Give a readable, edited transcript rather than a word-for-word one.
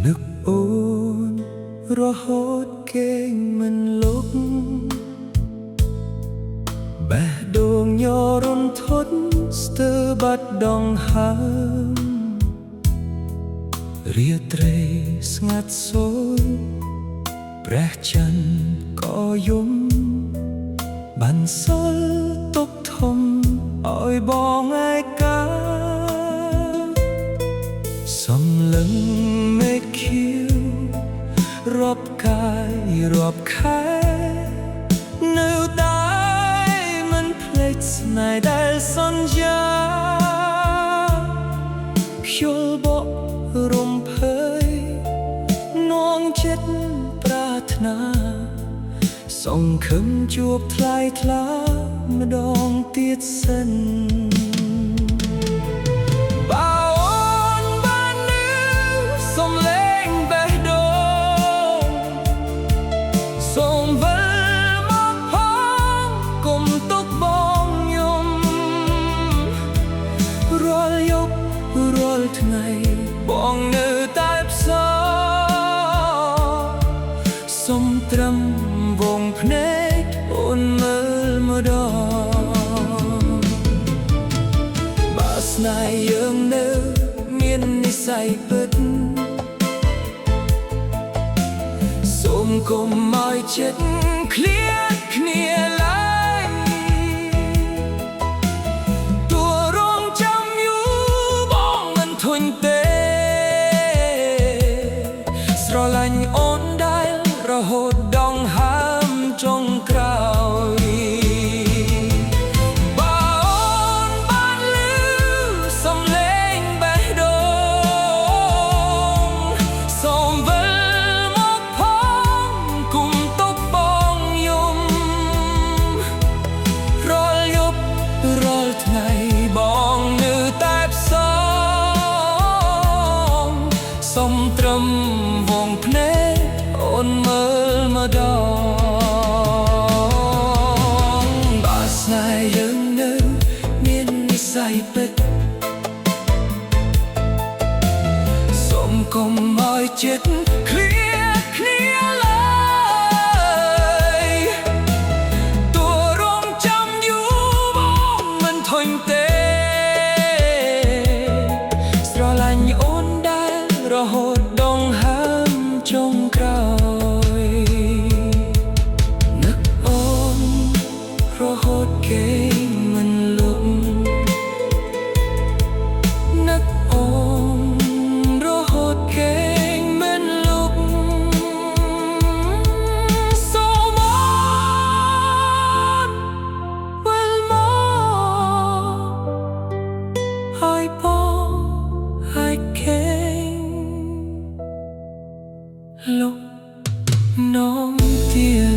នឹកអូនរហូតគេងមិនលុបបេះដូងញ័ររន្ធត់ស្ទើរបាត់ដងហើមរាត្រីស្ងាត់សូន្យព្រះច័ន្ទក៏យំបានសល់ទុកធំឲ្យបងឯកាសំឡឹងមេឃខៀវរាប់កាយរាប់ខែនៅតែមិនភ្លេចស្នេហ៍ដែលសន្យាខ្យល់បក់រំភើយនាំចិត្តប្រាថ្នាសង្ឃឹមជួបថ្លៃថ្លាម្ដងទៀតសិនបើអូនបាននឹកសំឡេងបេះដូងសូមវិលមកផងកុំទុកបងយំរាល់យប់រាល់ថ្ងៃបងនៅតែផ្សោសូមត្រឹមវងភ្នែកអូនមើលម្ដងបើស្នេហ៍យើងនៅមាននិស្ស័យពិតសូមកុំឲ្យចិត្តឃ្លាតគ្នាឡើយទោះរងចាំយូរបងមិនធុញទេស្រឡាញ់អូនដែលរហូតដងហើមចុងក្រោយបើអូនបានឮសំឡេងបេះដូងសូមវិលមកផងគុំទុកបងយំរាល់យប់រាល់ថ្ងៃបងនៅតែផ្សងសូមត្រឹមវងភ្នែកអូនមើលម្ដងបើស្នេហ៍យើងនៅមាននិស្ស័យពិតសូមកុំឲ្យចិត្តឃ្លាតគ្នាឡើយទោះរងចាំយូរបងមិនធុញទេស្រឡាញ់អូនដែលរហូតដងហើមចុងក្រោយនឹកអូនរហូតគេងមិនលុបនឹកអូនរហូតគេងមិនលុបសូមអូនវិលមកឲ្យបងឲ្យគេងលុបនាំទៀត